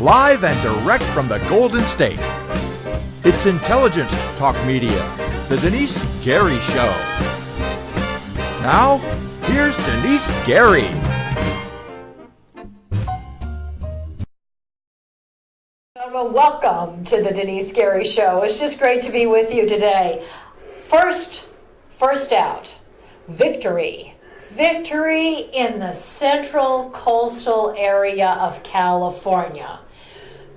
live and direct from the Golden State. It's intelligent talk media, the Denice Gary Show. Now, here's Denice Gary. Well, welcome to the Denice Gary Show. It's just great to be with you today. First out, victory. Victory in the central coastal area of California.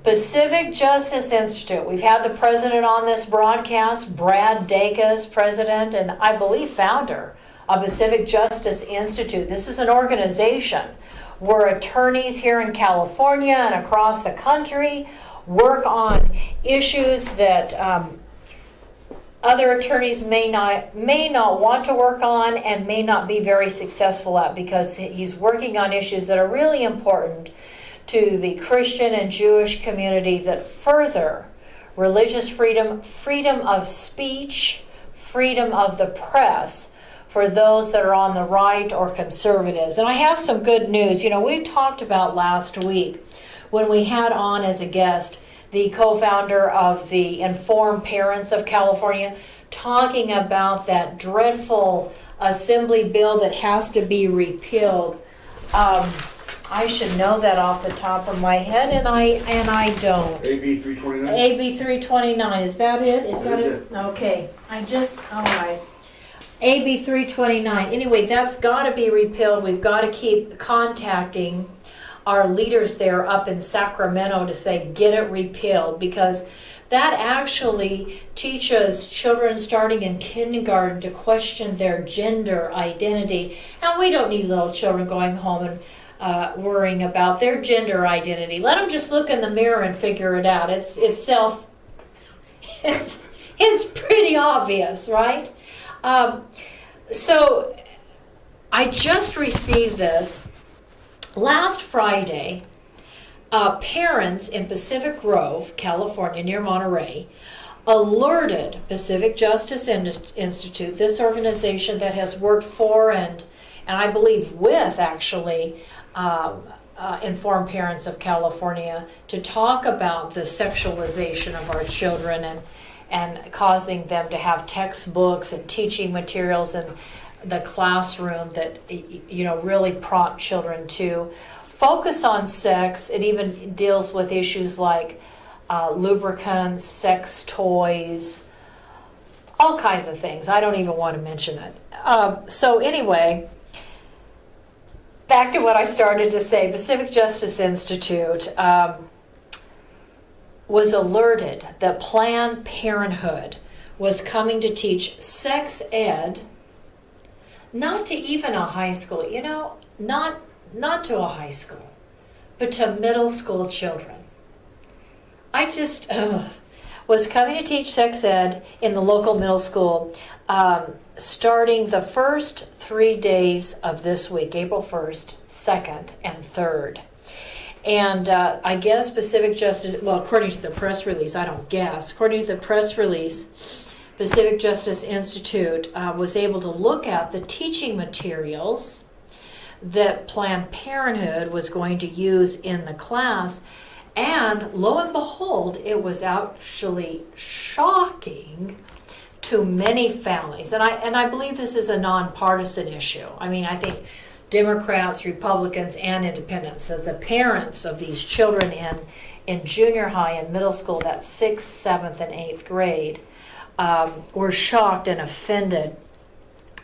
Pacific Justice Institute. We've had the president on this broadcast, Brad Dacus, president and I believe founder of Pacific Justice Institute. This is an organization where attorneys here in California and across the country work on issues that other attorneys may not want to work on and may not be very successful at, because he's working on issues that are really important to the Christian and Jewish community that further religious freedom, freedom of speech, freedom of the press for those that are on the right or conservatives. And I have some good news. You know, we talked about last week when we had on as a guest the co-founder of the Informed Parents of California, talking about that dreadful assembly bill that has to be repealed. I should know that off the top of my head, and I don't. AB 329? AB 329, is that it? Is that it? Okay, all right. AB 329, anyway, that's got to be repealed. We've got to keep contacting our leaders there up in Sacramento to say, get it repealed, because that actually teaches children starting in kindergarten to question their gender identity. Now, we don't need little children going home and worrying about their gender identity. Let them just look in the mirror and figure it out. It's pretty obvious, right? So I just received this. Last Friday, parents in Pacific Grove, California, near Monterey, alerted Pacific Justice Institute, this organization that has worked for and I believe with, actually, Informed Parents of California, to talk about the sexualization of our children and causing them to have textbooks and teaching materials and the classroom that, you know, really prompt children to focus on sex. It even deals with issues like lubricants, sex toys, all kinds of things. I don't even want to mention it. So anyway, back to what I started to say. Pacific Justice Institute was alerted that Planned Parenthood was coming to teach sex ed, not to even a high school, you know, not to a high school, but to middle school children. I just was coming to teach sex ed in the local middle school, starting the first 3 days of this week, April 1st, 2nd, and 3rd. And I guess Pacific Justice, well, according to the press release, I don't guess, according to the press release, Pacific Justice Institute was able to look at the teaching materials that Planned Parenthood was going to use in the class, and lo and behold, it was actually shocking to many families. And I believe this is a nonpartisan issue. I mean, I think Democrats, Republicans, and independents, so the parents of these children in junior high and middle school, that's 6th, 7th, and 8th grade, were shocked and offended.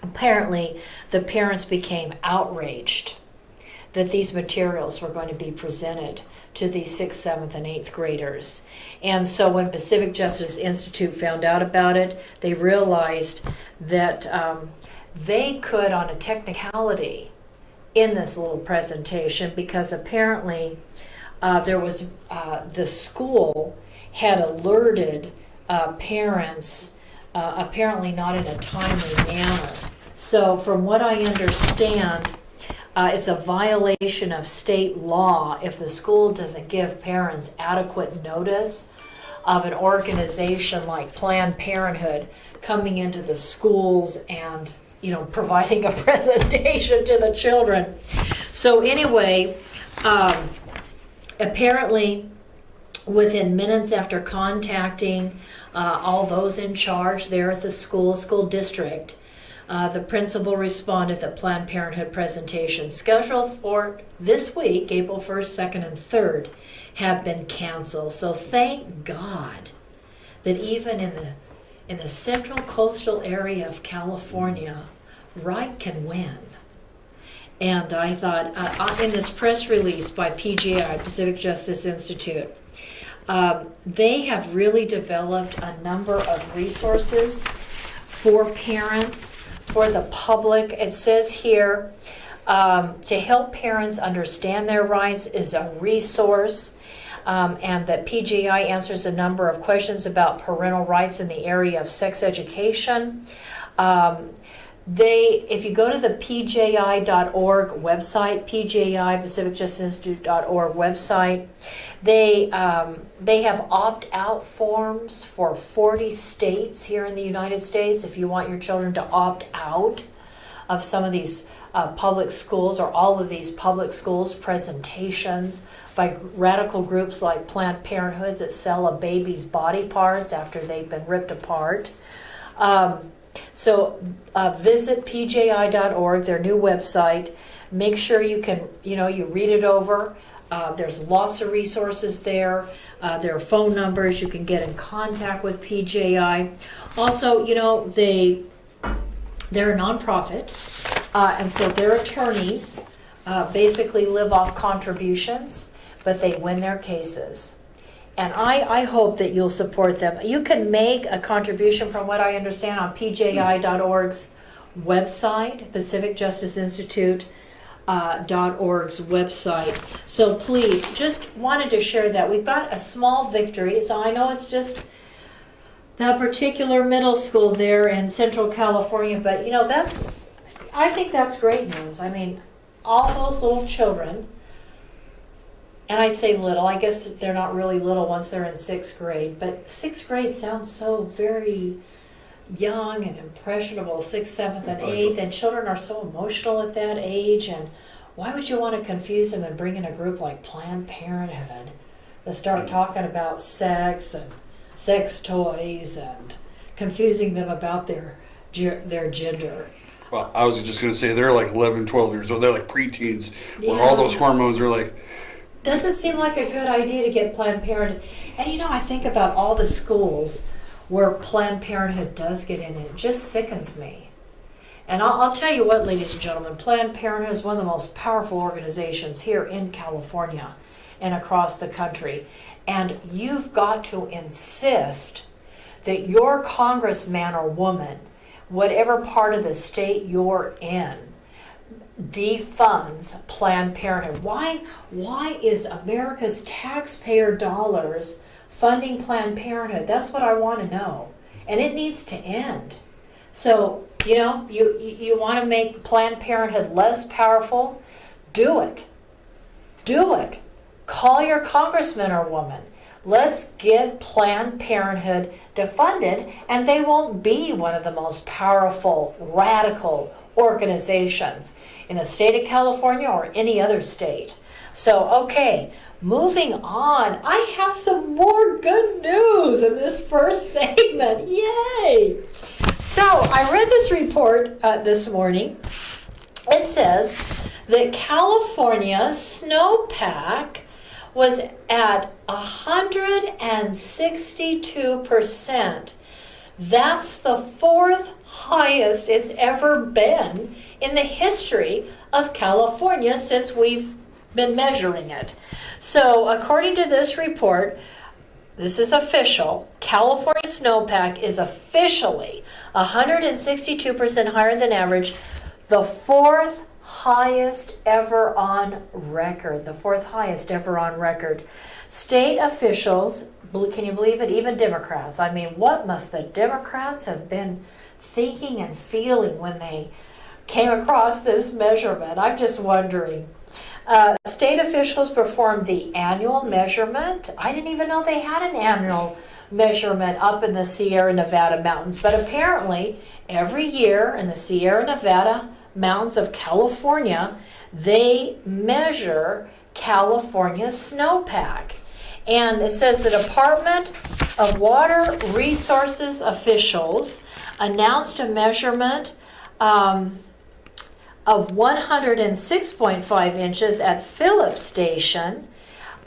Apparently, the parents became outraged that these materials were going to be presented to these 6th, 7th, and 8th graders. And so when Pacific Justice Institute found out about it, they realized that they could, on a technicality, in this little presentation, because apparently there was the school had alerted parents, apparently not in a timely manner. So from what I understand, it's a violation of state law if the school doesn't give parents adequate notice of an organization like Planned Parenthood coming into the schools and, you know, providing a presentation to the children. So anyway, apparently within minutes after contacting all those in charge there at the school district, the principal responded that Planned Parenthood presentations scheduled for this week, April 1st, 2nd, and 3rd, have been canceled. So thank God that even in the central coastal area of California, right can win. And I thought, in this press release by PJI, Pacific Justice Institute, they have really developed a number of resources for parents, for the public. It says here, to help parents understand their rights is a resource, and that PJI answers a number of questions about parental rights in the area of sex education. If you go to the pji.org website, PJI, Pacific Justice Institute.org website, they have opt-out forms for 40 states here in the United States if you want your children to opt out of some of these public schools or all of these public schools presentations by radical groups like Planned Parenthood that sell a baby's body parts after they've been ripped apart. So visit pji.org, their new website. Make sure you can, you read it over. There's lots of resources there. There are phone numbers. You can get in contact with PJI. Also, they're a nonprofit, and so their attorneys basically live off contributions, but they win their cases. And I hope that you'll support them. You can make a contribution, from what I understand, on pji.org's website, Pacific Justice Institute .org's website. So please, just wanted to share that. We've got a small victory. So I know it's just that particular middle school there in Central California, but I think that's great news. I mean, all those little children, and I say little, I guess they're not really little once they're in 6th grade, but 6th grade sounds so very young and impressionable, 6th, 7th, and 8th, and children are so emotional at that age, and why would you want to confuse them and bring in a group like Planned Parenthood to start talking about sex and sex toys and confusing them about their gender? Well, I was just going to say, they're like 11, 12 years old. They're like preteens, where all those hormones are like... Doesn't seem like a good idea to get Planned Parenthood. And I think about all the schools where Planned Parenthood does get in, and it just sickens me. And I'll tell you what, ladies and gentlemen, Planned Parenthood is one of the most powerful organizations here in California and across the country. And you've got to insist that your congressman or woman, whatever part of the state you're in, defunds Planned Parenthood. Why is America's taxpayer dollars funding Planned Parenthood? That's what I want to know, and it needs to end. So you want to make Planned Parenthood less powerful? Do it. Call your congressman or woman. Let's get Planned Parenthood defunded, and they won't be one of the most powerful, radical organizations in the state of California or any other state. So, okay, moving on. I have some more good news in this first segment. Yay! So, I read this report this morning. It says that California's snowpack was at 162%. That's the 4th highest it's ever been in the history of California since we've been measuring it. So according to this report, this is official, California snowpack is officially 162% higher than average, the 4th highest ever on record. The 4th highest ever on record. State officials, can you believe it? Even Democrats. I mean, what must the Democrats have been thinking and feeling when they came across this measurement? I'm just wondering. State officials performed the annual measurement. I didn't even know they had an annual measurement up in the Sierra Nevada mountains, but apparently every year in the Sierra Nevada mountains of California, they measure California's snowpack. And it says the Department of Water Resources officials announced a measurement of 106.5 inches at Phillips Station,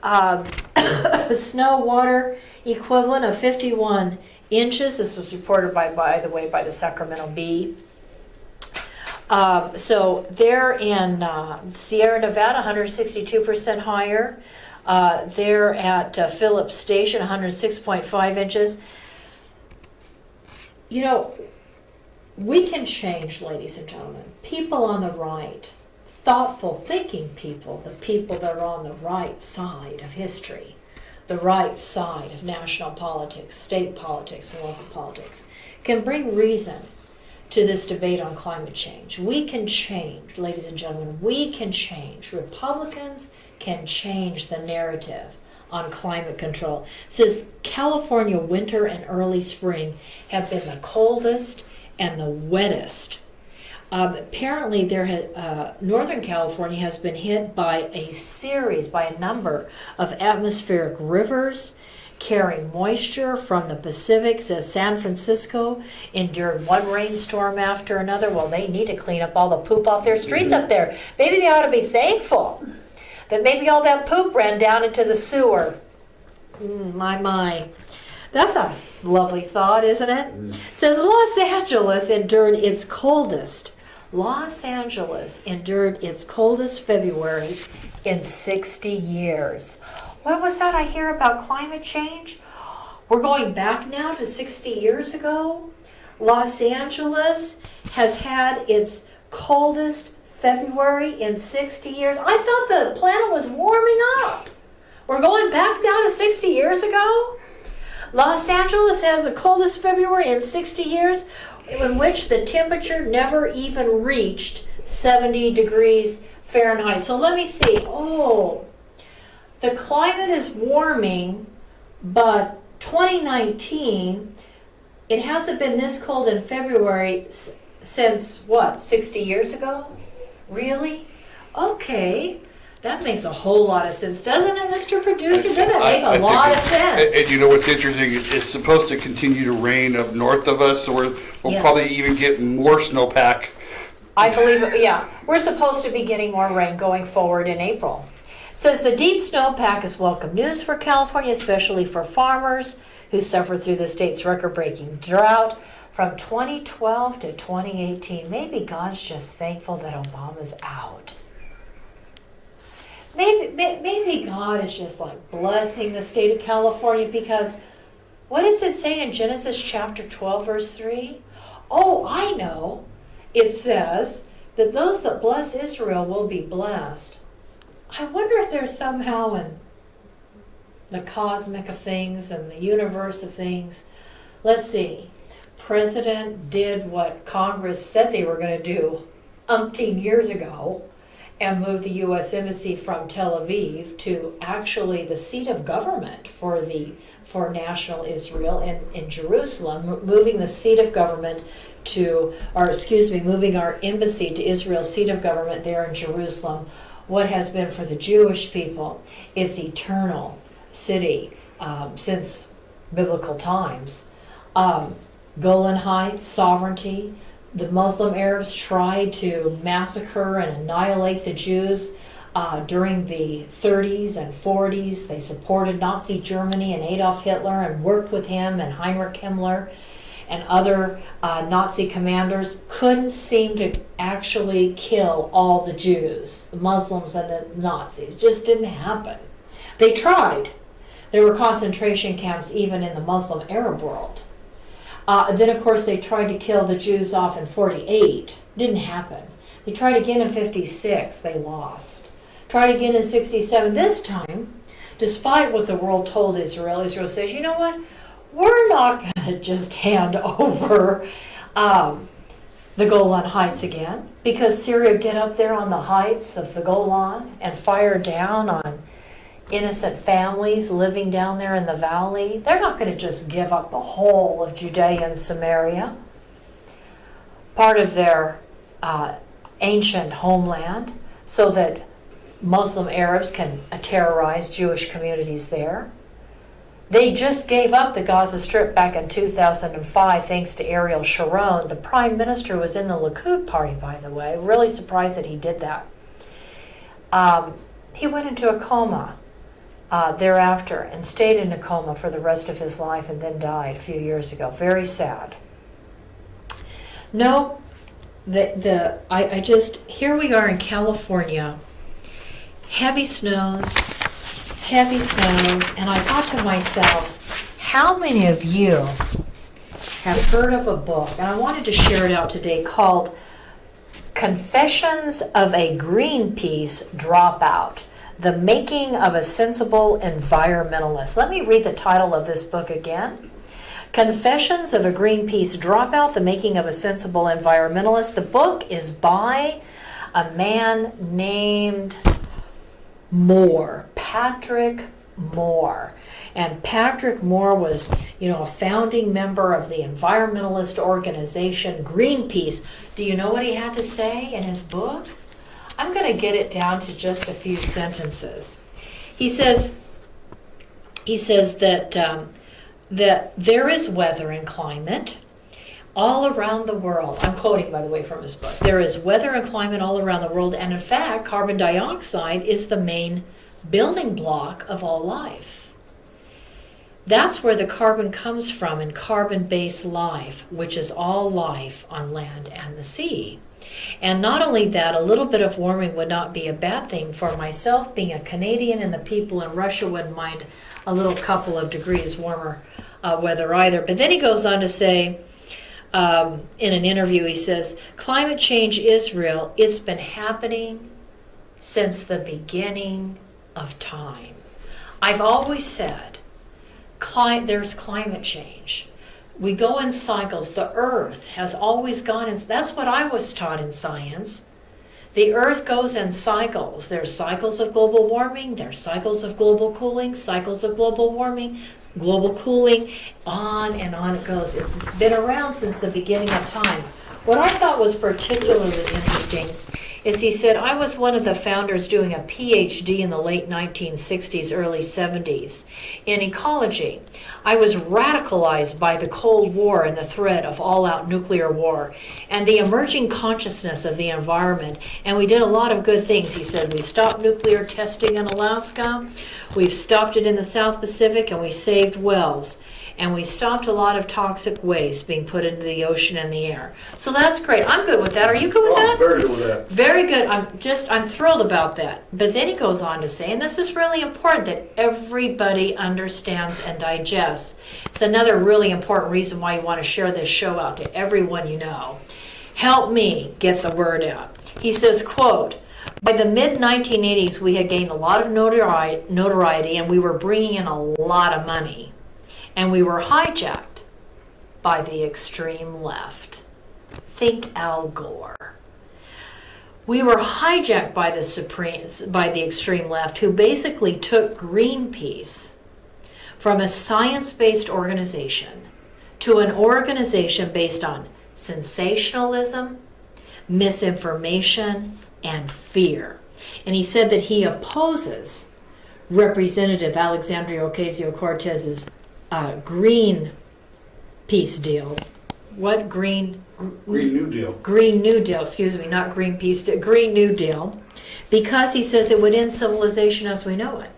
snow water equivalent of 51 inches. This was reported by the way, by the Sacramento Bee. So they're in Sierra Nevada, 162% higher. They're at Phillips Station, 106.5 inches. You know, we can change, ladies and gentlemen. People on the right, thoughtful, thinking people, the people that are on the right side of history, the right side of national politics, state politics, and local politics, can bring reason to this debate on climate change. We can change, ladies and gentlemen, we can change. Republicans can change the narrative on climate control. It says California winter and early spring have been the coldest and the wettest. Apparently, Northern California has been hit by a number of atmospheric rivers carrying moisture from the Pacific. Says San Francisco endured one rainstorm after another. Well, they need to clean up all the poop off their streets up there. Maybe they ought to be thankful that maybe all that poop ran down into the sewer. My. That's a lovely thought, isn't it? Says Los Angeles endured its coldest. Los Angeles endured its coldest February in 60 years. What was that I hear about climate change? We're going back now to 60 years ago. Los Angeles has had its coldest February in 60 years. I thought the planet was warming up. We're going back now to 60 years ago? Los Angeles has the coldest February in 60 years, in which the temperature never even reached 70 degrees Fahrenheit. So let me see. Oh, the climate is warming, but 2019, it hasn't been this cold in February since, what, 60 years ago? Really? Okay. That makes a whole lot of sense, doesn't it, Mr. Producer? Doesn't it make a lot of sense? And you know what's interesting? It's supposed to continue to rain up north of us, so we'll probably even get more snowpack. I believe, yeah. We're supposed to be getting more rain going forward in April. Says the deep snowpack is welcome news for California, especially for farmers who suffer through the state's record-breaking drought from 2012 to 2018. Maybe God's just thankful that Obama's out. Maybe God is just like blessing the state of California, because what does it say in Genesis chapter 12, verse 3? Oh, I know. It says that those that bless Israel will be blessed. I wonder if there's somehow in the cosmic of things and the universe of things. Let's see. President did what Congress said they were going to do umpteen years ago, and moved the U.S. Embassy from Tel Aviv to actually the seat of government for national Israel in Jerusalem, moving the seat of government moving our embassy to Israel's seat of government there in Jerusalem. What has been for the Jewish people its eternal city since biblical times. Golan Heights, sovereignty. The Muslim Arabs tried to massacre and annihilate the Jews during the 30s and 40s. They supported Nazi Germany and Adolf Hitler and worked with him and Heinrich Himmler and other Nazi commanders. Couldn't seem to actually kill all the Jews, the Muslims and the Nazis. Just didn't happen. They tried. There were concentration camps even in the Muslim Arab world. Then, of course, they tried to kill the Jews off in 48. Didn't happen. They tried again in 56. They lost. Tried again in 67. This time, despite what the world told Israel, Israel says, you know what? We're not going to just hand over the Golan Heights again, because Syria get up there on the heights of the Golan and fire down on innocent families living down there in the valley. They're not going to just give up the whole of Judea and Samaria, part of their ancient homeland, so that Muslim Arabs can terrorize Jewish communities there. They just gave up the Gaza Strip back in 2005 thanks to Ariel Sharon. The prime minister was in the Likud party, by the way. Really surprised that he did that. He went into a coma thereafter and stayed in a coma for the rest of his life and then died a few years ago. Very sad. No, here we are in California, heavy snows, and I thought to myself, how many of you have heard of a book, and I wanted to share it out today, called Confessions of a Greenpeace Dropout, The Making of a Sensible Environmentalist. Let me read the title of this book again. Confessions of a Greenpeace Dropout, The Making of a Sensible Environmentalist. The book is by a man named Moore, Patrick Moore. And Patrick Moore was, a founding member of the environmentalist organization Greenpeace. Do you know what he had to say in his book? I'm going to get it down to just a few sentences. He says that there is weather and climate all around the world. I'm quoting, by the way, from his book. There is weather and climate all around the world, and in fact, carbon dioxide is the main building block of all life. That's where the carbon comes from in carbon-based life, which is all life on land and the sea. And not only that, a little bit of warming would not be a bad thing. For myself, being a Canadian, and the people in Russia wouldn't mind a little couple of degrees warmer weather either. But then he goes on to say, in an interview, he says, climate change is real. It's been happening since the beginning of time. I've always said, there's climate change. We go in cycles. The earth has always gone in, that's what I was taught in science. The earth goes in cycles. There's cycles of global warming, there's cycles of global cooling, cycles of global warming, global cooling, on it goes. It's been around since the beginning of time. What I thought was particularly interesting is he said, I was one of the founders doing a PhD in the late 1960s, early 70s in ecology. I was radicalized by the Cold War and the threat of all-out nuclear war and the emerging consciousness of the environment. And we did a lot of good things. He said, we stopped nuclear testing in Alaska, we've stopped it in the South Pacific, and we saved wells. And we stopped a lot of toxic waste being put into the ocean and the air. So that's great. I'm good with that. Are you good with that? Very good with that. Very good. I'm thrilled about that. But then he goes on to say, and this is really important, that everybody understands and digests. It's another really important reason why you want to share this show out to everyone you know. Help me get the word out. He says, quote, by the mid-1980s, we had gained a lot of notoriety, and we were bringing in a lot of money. And we were hijacked by the extreme left. Think Al Gore. We were hijacked by the extreme left, who basically took Greenpeace from a science-based organization to an organization based on sensationalism, misinformation, and fear. And he said that he opposes Representative Alexandria Ocasio-Cortez's Green Peace deal. What Green New Deal. Green New Deal, excuse me, not Greenpeace, Green New Deal, because he says it would end civilization as we know it.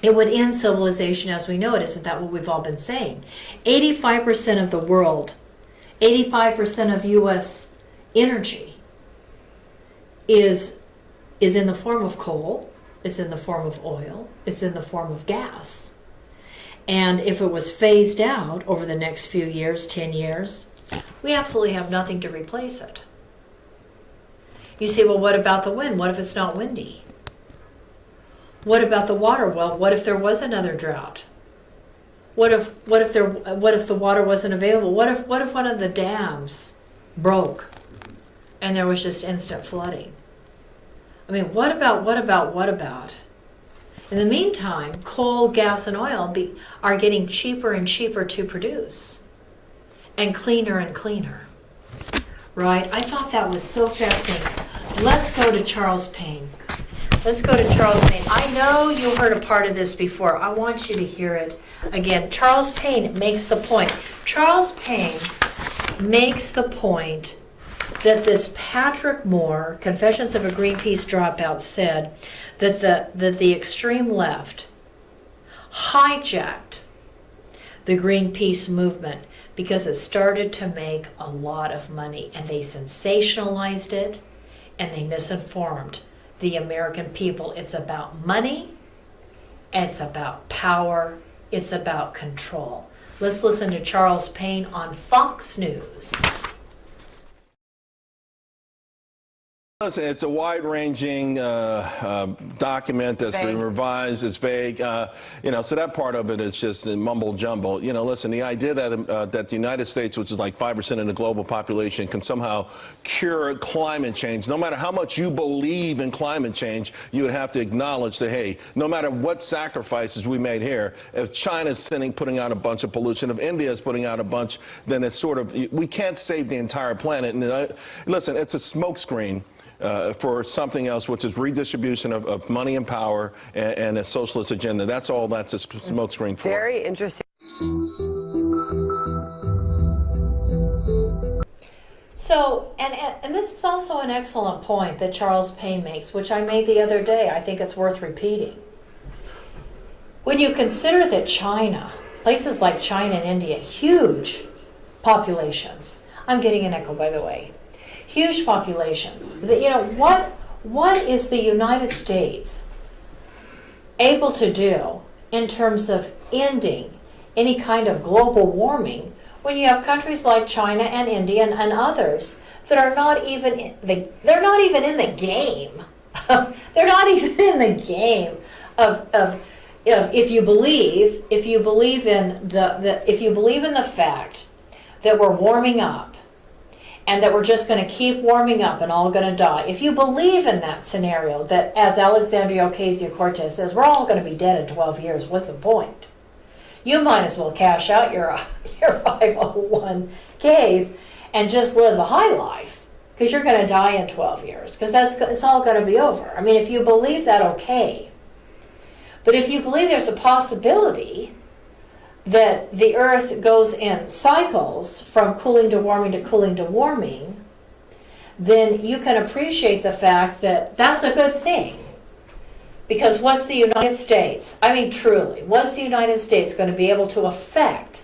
It would end civilization as we know it. Isn't that what we've all been saying? 85% of the world, 85% of U.S. energy is in the form of coal, it's in the form of oil, it's in the form of gas. And if it was phased out over the next few years, 10 years, we absolutely have nothing to replace it. You say, well, what about the wind? What if it's not windy? What about the water? Well, what if there was another drought? What if the water wasn't available? What if one of the dams broke and there was just instant flooding? I mean, what about? In the meantime, coal, gas, and oil are getting cheaper and cheaper to produce, and cleaner, right? I thought that was so fascinating. Let's go to Charles Payne. Let's go to Charles Payne. I know you heard a part of this before. I want you to hear it again. Charles Payne makes the point. Charles Payne makes the point that this Patrick Moore, Confessions of a Greenpeace Dropout, said that the extreme left hijacked the Greenpeace movement because it started to make a lot of money, and they sensationalized it and they misinformed the American people. It's about money, it's about power, it's about control. Let's listen to Charles Payne on Fox News. Listen, it's a wide-ranging document that's been revised. It's vague, so that part of it is just mumble jumble. Listen, the idea that the United States, which is like 5% of the global population, can somehow cure climate change. No matter how much you believe in climate change, you would have to acknowledge that, hey, no matter what sacrifices we made here, if China's putting out a bunch of pollution, if India's putting out a bunch, then it's sort of, we can't save the entire planet. And listen, it's a smokescreen for something else, which is redistribution of money and power and a socialist agenda. That's all that's a smokescreen for. Very interesting. So, and this is also an excellent point that Charles Payne makes, which I made the other day. I think it's worth repeating. When you consider that China, places like China and India, huge populations. I'm getting an echo, by the way. Huge populations. What is the United States able to do in terms of ending any kind of global warming when you have countries like China and India and others that are not even in the game. They're not even in the game of if you believe in the fact that we're warming up, and that we're just going to keep warming up and all going to die. If you believe in that scenario, that as Alexandria Ocasio-Cortez says, we're all going to be dead in 12 years, what's the point? You might as well cash out your 501ks and just live the high life, because you're going to die in 12 years, because it's all going to be over. I mean, if you believe that, okay. But if you believe there's a possibility that the Earth goes in cycles from cooling to warming, then you can appreciate the fact that that's a good thing. Because what's the United States, truly, what's the United States going to be able to affect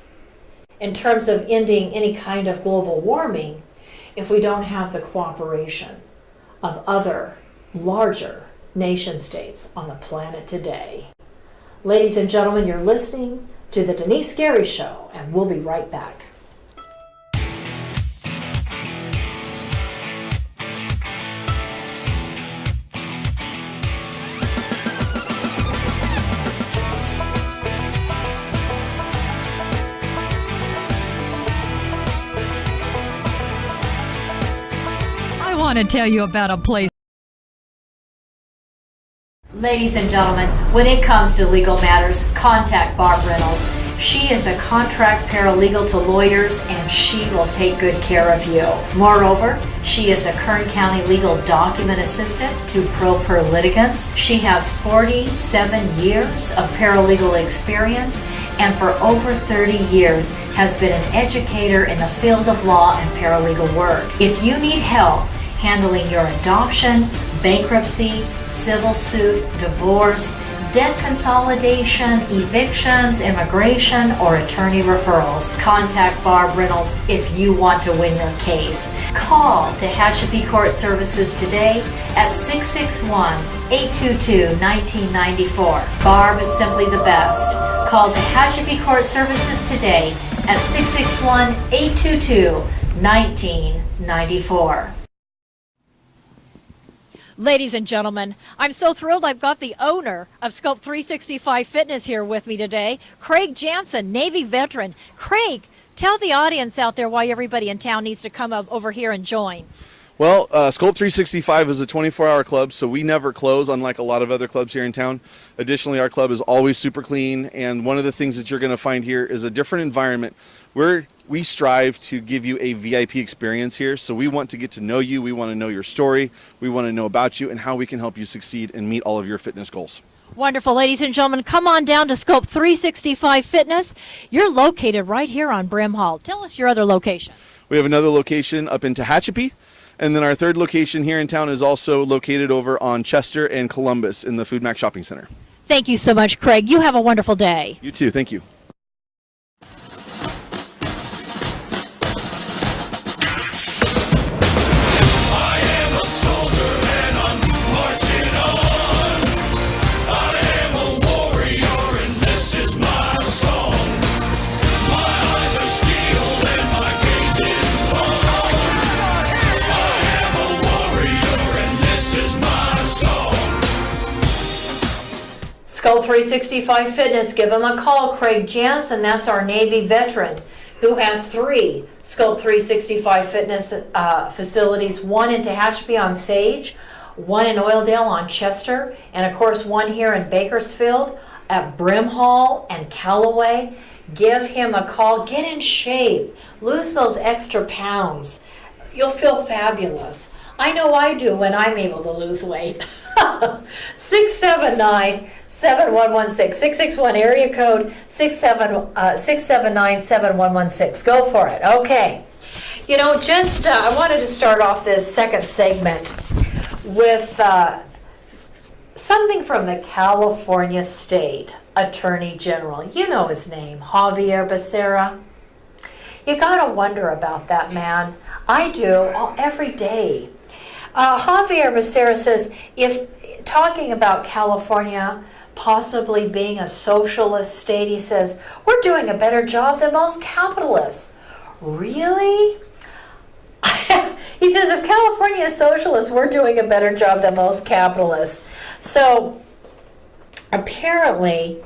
in terms of ending any kind of global warming if we don't have the cooperation of other larger nation states on the planet today? Ladies and gentlemen, you're listening to the Denise Gary Show, and we'll be right back. I want to tell you about a place. Ladies and gentlemen, when it comes to legal matters, contact Barb Reynolds. She is a contract paralegal to lawyers, and she will take good care of you. Moreover, she is a Kern County legal document assistant to pro per litigants. She has 47 years of paralegal experience, and for over 30 years has been an educator in the field of law and paralegal work. If you need help handling your adoption, bankruptcy, civil suit, divorce, debt consolidation, evictions, immigration, or attorney referrals, contact Barb Reynolds if you want to win your case. Call Tehachapi Court Services today at 661-822-1994. Barb is simply the best. Call Tehachapi Court Services today at 661-822-1994. Ladies and gentlemen, I'm so thrilled I've got the owner of Scope 365 Fitness here with me today, Craig Jansen, Navy veteran. Craig, tell the audience out there why everybody in town needs to come up over here and join. Well, Scope 365 is a 24-hour club, so we never close, unlike a lot of other clubs here in town. Additionally, our club is always super clean, and one of the things that you're going to find here is a different environment. We're we strive to give you a VIP experience here. So we want to get to know you. We want to know your story. We want to know about you and how we can help you succeed and meet all of your fitness goals. Wonderful. Ladies and gentlemen, come on down to Scope 365 Fitness. You're located right here on Brim Hall. Tell us your other locations. We have another location up in Tehachapi. And then our third location here in town is also located over on Chester and Columbus in the Food Mac Shopping Center. Thank you so much, Craig. You have a wonderful day. You too. Thank you. Scope 365 Fitness, give them a call. Craig Jansen, that's our Navy veteran, who has 3 Scope 365 Fitness facilities, one in Tehachapi on Sage, one in Oildale on Chester, and of course one here in Bakersfield at Brim Hall and Callaway. Give him a call. Get in shape. Lose those extra pounds. You'll feel fabulous. I know I do when I'm able to lose weight. 679-7116, 661 area code 679-7116. Go for it. Okay. You know, just I wanted to start off this second segment with something from the California State Attorney General. You know his name, Javier Becerra. You gotta wonder about that man. I do every day. Javier Becerra says, if talking about California possibly being a socialist state, he says, we're doing a better job than most capitalists. Really? He says, if California is socialist, we're doing a better job than most capitalists. So apparently,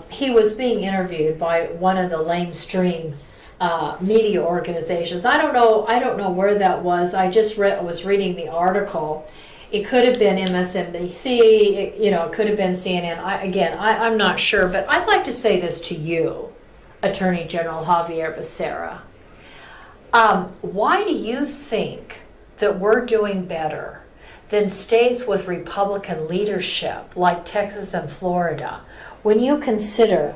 he was being interviewed by one of the lamestream media organizations. I don't know where that was. I just was reading the article. It could have been MSNBC. It could have been CNN. I'm not sure, but I'd like to say this to you, Attorney General Javier Becerra. Why do you think that we're doing better than states with Republican leadership like Texas and Florida, when you consider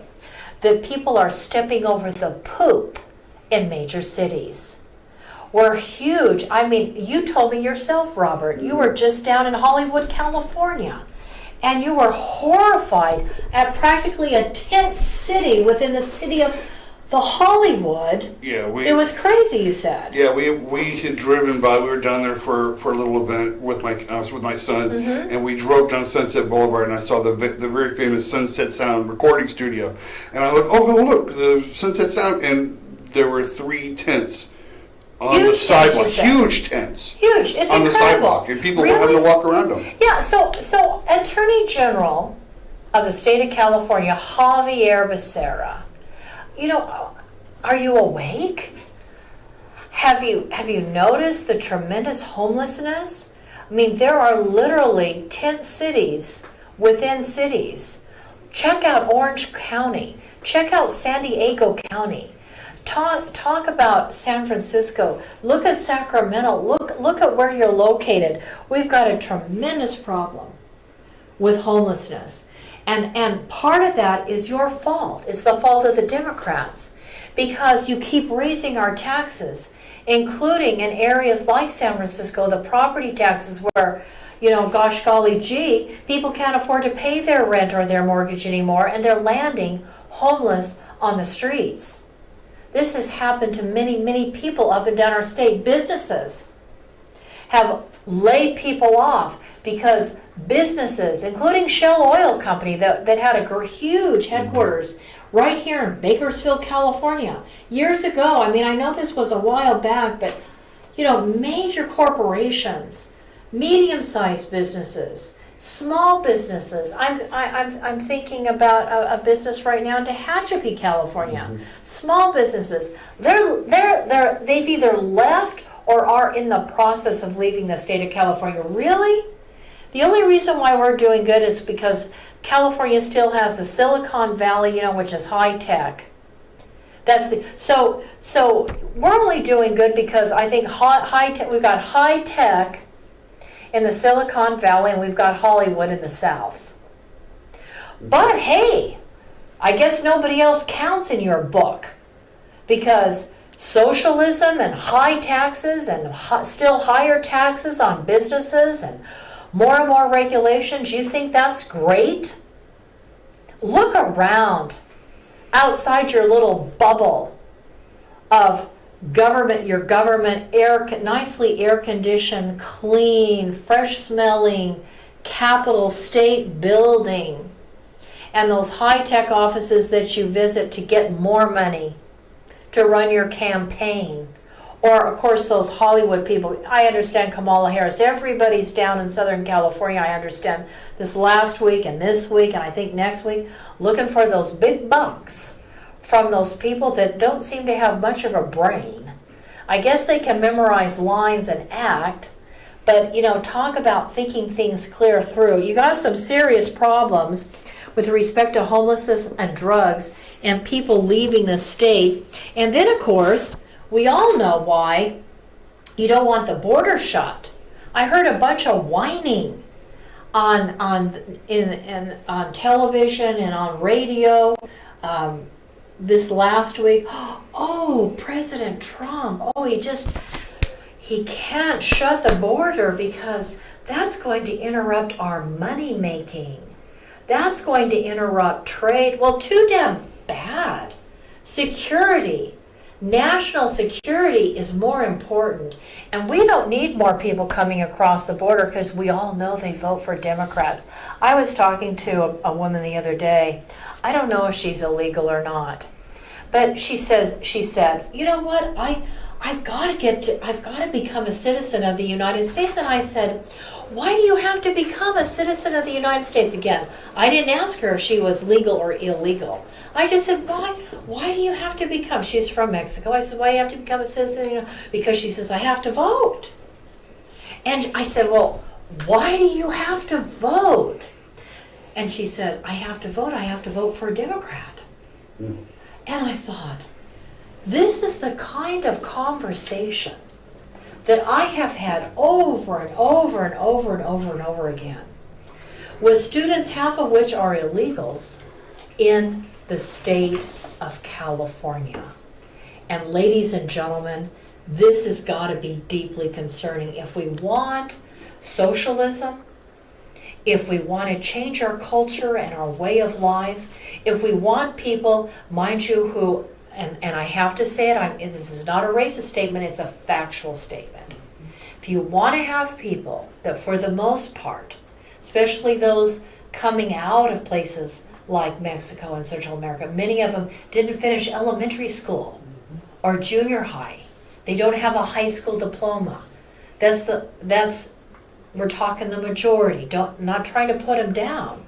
that people are stepping over the poop in major cities? We're huge. I mean, you told me yourself, Robert, you were just down in Hollywood, California, and you were horrified at practically a tent city within the city of the Hollywood. Yeah, it was crazy, you said. Yeah, we had driven by. We were down there for a little event I was with my sons, and we drove down Sunset Boulevard, and I saw the very famous Sunset Sound recording studio, and I looked, look, the Sunset Sound, and there were 3 tents on the sidewalk, huge tents, huge. It's on incredible. The sidewalk, and people were having to walk around them. Yeah. So Attorney General of the state of California, Javier Becerra. Are you awake? Have you noticed the tremendous homelessness? I mean, there are literally 10 cities within cities. Check out Orange County. Check out San Diego County. Talk about San Francisco. Look at Sacramento. Look at where you're located. We've got a tremendous problem with homelessness. And part of that is your fault. It's the fault of the Democrats, because you keep raising our taxes, including in areas like San Francisco, the property taxes where, gosh golly gee, people can't afford to pay their rent or their mortgage anymore, and they're landing homeless on the streets. This has happened to many, many people up and down our state. Businesses have laid people off because businesses, including Shell Oil Company, that had a huge headquarters right here in Bakersfield, California, years ago. I mean, I know this was a while back, but major corporations, medium-sized businesses, small businesses. I'm thinking about a business right now in Tehachapi, California. Small businesses. They've either left or are in the process of leaving the state of California. Really? The only reason why we're doing good is because California still has the Silicon Valley, which is high tech. That's the so we're only doing good because I think high tech. We've got high tech in the Silicon Valley, and we've got Hollywood in the South. But hey, I guess nobody else counts in your book, because socialism and high taxes and still higher taxes on businesses and more regulations. You think that's great? Look around outside your little bubble of government, your government nicely air-conditioned, clean, fresh-smelling Capitol State building, and those high-tech offices that you visit to get more money to run your campaign. Or, of course, those Hollywood people. I understand Kamala Harris. Everybody's down in Southern California, I understand, this last week and this week and I think next week, looking for those big bucks from those people that don't seem to have much of a brain. I guess they can memorize lines and act, but, you know, talk about thinking things clear through. You got some serious problems with respect to homelessness and drugs and people leaving the state. And then, of course, we all know why you don't want the border shut. I heard a bunch of whining on television and on radio this last week. Oh, President Trump, he can't shut the border because that's going to interrupt our money making. That's going to interrupt trade. Well, too damn bad. Security. National security is more important, and we don't need more people coming across the border because we all know they vote for Democrats. I was talking to a woman the other day. I don't know if she's illegal or not, but she said, you know what, I've got to become a citizen of the United States. And I said, why do you have to become a citizen of the United States? Again, I didn't ask her if she was legal or illegal. I just said, why do you have to become? She's from Mexico. I said, why do you have to become a citizen? You know, because she says, I have to vote. And I said, well, why do you have to vote? And she said, I have to vote for a Democrat. And I thought, this is the kind of conversation that I have had over and over and over and over and over again with students, half of which are illegals, in the state of California. And ladies and gentlemen, this has got to be deeply concerning. If we want socialism, if we want to change our culture and our way of life, if we want people, mind you, who, and I have to say it, this is not a racist statement, it's a factual statement. If you want to have people that, for the most part, especially those coming out of places like Mexico and Central America, many of them didn't finish elementary school or junior high. They don't have a high school diploma. We're talking the majority. Not trying to put them down.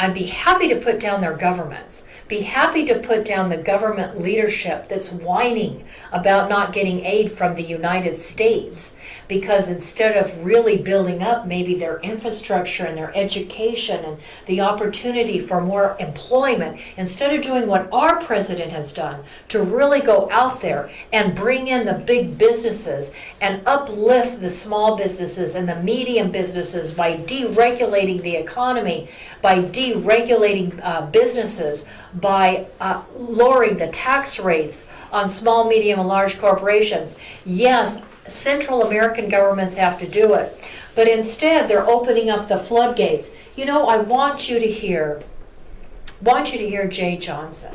I'd be happy to put down their governments. Be happy to put down the government leadership that's whining about not getting aid from the United States, because instead of really building up maybe their infrastructure and their education and the opportunity for more employment, instead of doing what our president has done to really go out there and bring in the big businesses and uplift the small businesses and the medium businesses by deregulating the economy, by deregulating businesses, by lowering the tax rates on small, medium, and large corporations. Yes, Central American governments have to do it, but instead they're opening up the floodgates. You know, I want you to hear Jay Johnson.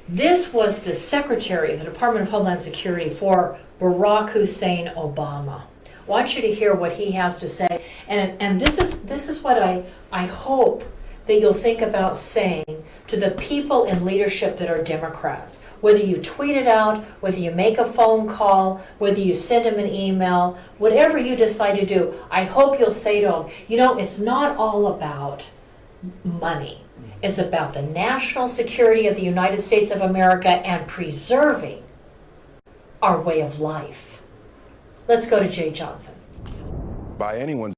This was the Secretary of the Department of Homeland Security for Barack Hussein Obama. I want you to hear what he has to say, and this is what I hope that you'll think about saying to the people in leadership that are Democrats. Whether you tweet it out, whether you make a phone call, whether you send them an email, whatever you decide to do, I hope you'll say to them, you know, it's not all about money. It's about the national security of the United States of America and preserving our way of life. Let's go to Jay Johnson. By anyone's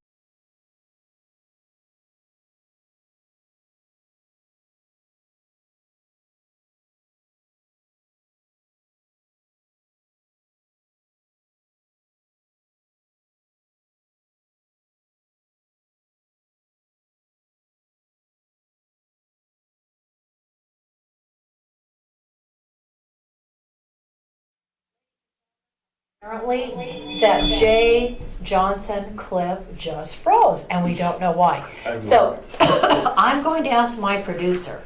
Apparently, that Jay Johnson clip just froze, and we don't know why. So I'm going to ask my producer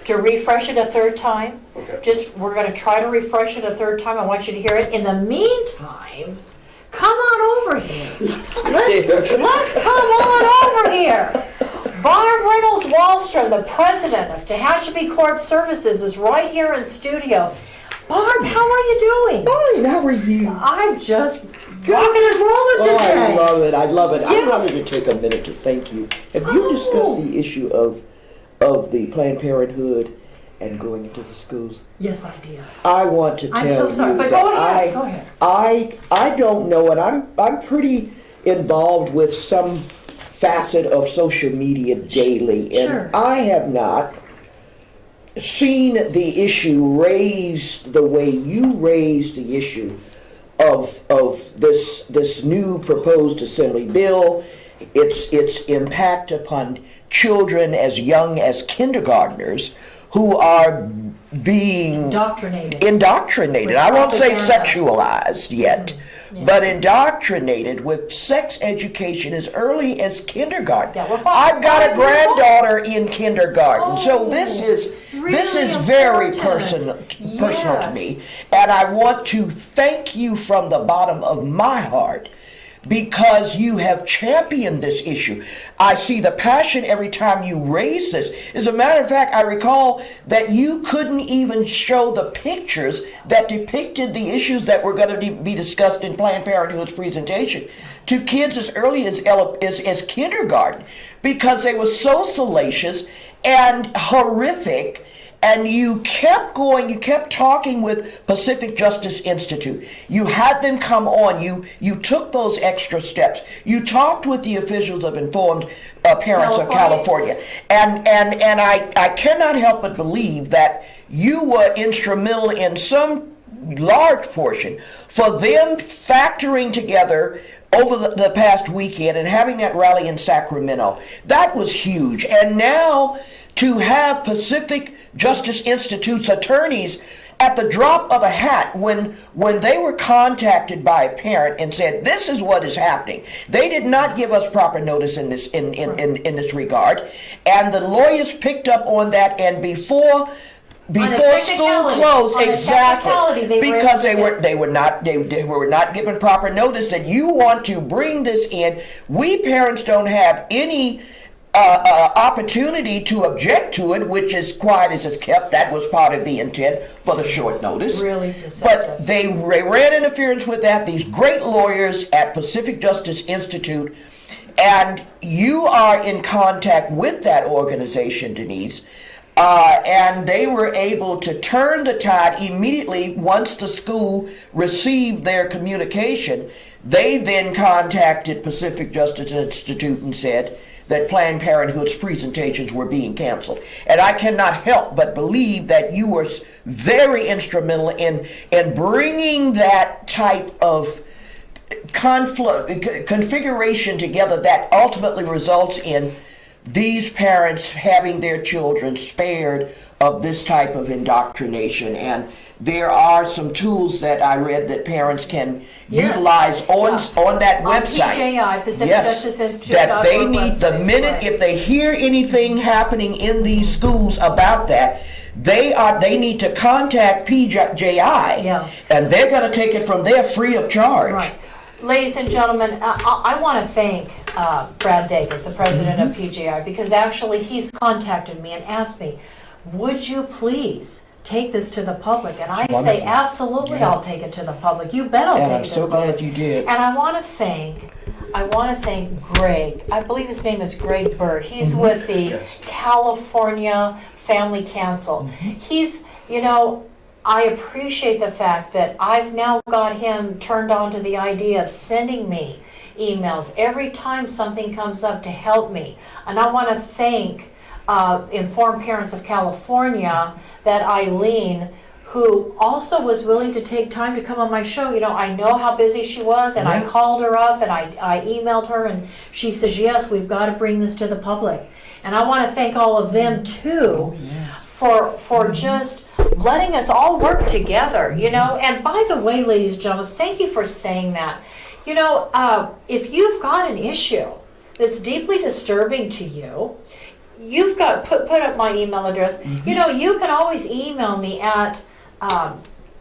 to refresh it a third time. Okay. We're going to try to refresh it a third time. I want you to hear it. In the meantime, come on over here. Let's come on over here. Barb Reynolds Wallstrom, the president of Tehachapi Court Services, is right here in studio. Barb, how are you doing? Fine, how are you? I'm just rocking and rolling today. I love it, I love it. Yeah. I wanted to take a minute to thank you. Have you discussed the issue of the Planned Parenthood and going into the schools? Yes, I did. I want to tell I'm so sorry, you but that go ahead. I don't know, and I'm pretty involved with some facet of social media daily, and Sure. I have not seen the issue raised the way you raised the issue of this new proposed assembly bill, its impact upon children as young as kindergartners who are being indoctrinated. I won't say sexualized yet, but indoctrinated with sex education as early as kindergarten. Yeah, well, I've got a 5 years old. granddaughter in kindergarten, so this is really very important. personal to Yes. me, and I want to thank you from the bottom of my heart, because you have championed this issue. I see the passion every time you raise this. As a matter of fact, I recall that you couldn't even show the pictures that depicted the issues that were going to be discussed in Planned Parenthood's presentation to kids as early as kindergarten, because they were so salacious and horrific. And you kept going, you kept talking with Pacific Justice Institute. You had them come on, you took those extra steps. You talked with the officials of Informed Parents of California. And I cannot help but believe that you were instrumental in some large portion for them factoring together over the past weekend and having that rally in Sacramento. That was huge. And now to have Pacific Justice Institute's attorneys at the drop of a hat, when they were contacted by a parent and said, this is what is happening. They did not give us proper notice in this in this regard. And the lawyers picked up on that, and before school closed, exactly, because they were not given proper notice that you want to bring this in. We parents don't have any opportunity to object to it, which is quiet as it's kept. That was part of the intent for the short notice. Really deceptive. But they ran interference with that. These great lawyers at Pacific Justice Institute, and you are in contact with that organization, Denice. And they were able to turn the tide immediately once the school received their communication. They then contacted Pacific Justice Institute and said that Planned Parenthood's presentations were being canceled. And I cannot help but believe that you were very instrumental in bringing that type of configuration together that ultimately results in these parents having their children spared of this type of indoctrination. And there are some tools that I read that parents can utilize on that website. PJI, Pacific Justice Institute. That they need, the minute if they hear anything happening in these schools about that, they need to contact PJI, and they're going to take it from there free of charge. Right. Ladies and gentlemen, I want to thank Brad Davis, the president of PGI, because actually he's contacted me and asked me, would you please take this to the public? And I say, absolutely, I'll take it to the public. You bet I'll take it to the public. I'm so glad you did. And I want to thank Greg. I believe his name is Greg Bird. He's with the California Family Council. He's, I appreciate the fact that I've now got him turned on to the idea of sending me emails every time something comes up to help me. And I want to thank Informed Parents of California, that Eileen, who also was willing to take time to come on my show. I know how busy she was, and I called her up and I emailed her, and she says, yes, we've got to bring this to the public. And I want to thank all of them too for just letting us all work together, you know. And by the way, ladies and gentlemen, thank you for saying that. You know, if you've got an issue that's deeply disturbing to you, you've got, put up my email address. You know, you can always email me at,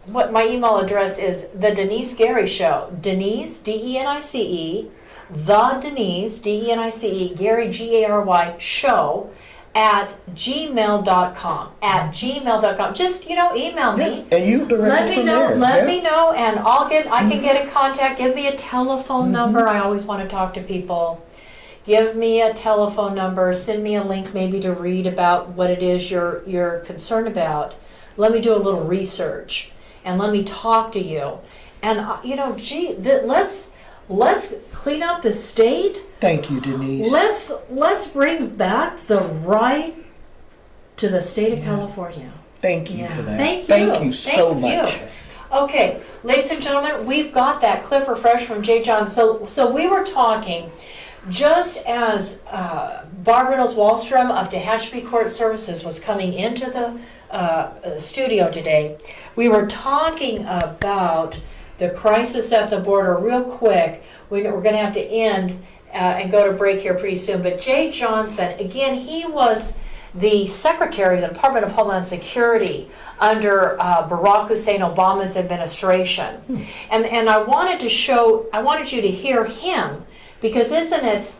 what my email address is, The Denice Gary Show. Denice, D-E-N-I-C-E, The Denice, D-E-N-I-C-E, Gary, G-A-R-Y, show, at gmail.com. At gmail.com. Just, you know, email me. And you direct it from there. Let me know, and I can get in contact. Give me a telephone number. I always want to talk to people. Give me a telephone number. Send me a link maybe to read about what it is you're concerned about. Let me do a little research, and let me talk to you. And you know, gee, let's clean up the state. Thank you, Denise. Let's bring back the right to the state of California. Thank you for that. Thank you. Thank you so much. Okay, ladies and gentlemen, we've got that clip refresh from Jay Johnson. So we were talking, just as Barb Reynolds-Wallstrom of Tehachapi Court Services was coming into the studio today, we were talking about the crisis at the border. Real quick, we're going to have to end and go to break here pretty soon. But Jay Johnson, again, he was the Secretary of the Department of Homeland Security under Barack Hussein Obama's administration. And I wanted you to hear him, because isn't it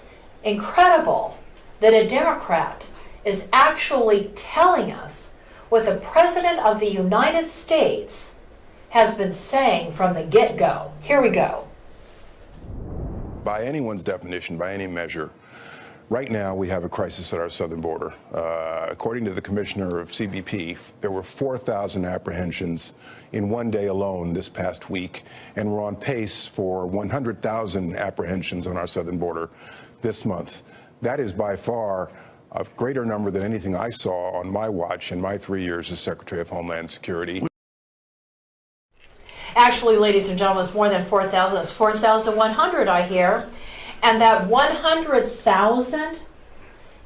incredible that a Democrat is actually telling us what the President of the United States has been saying from the get-go. Here we go. By anyone's definition, by any measure, right now we have a crisis at our southern border. According to the commissioner of CBP, there were 4,000 apprehensions in one day alone this past week, and we're on pace for 100,000 apprehensions on our southern border this month. That is by far a greater number than anything I saw on my watch in my 3 years as Secretary of Homeland Security. Actually, ladies and gentlemen, it's more than 4,000. It's 4,100, I hear. And that 100,000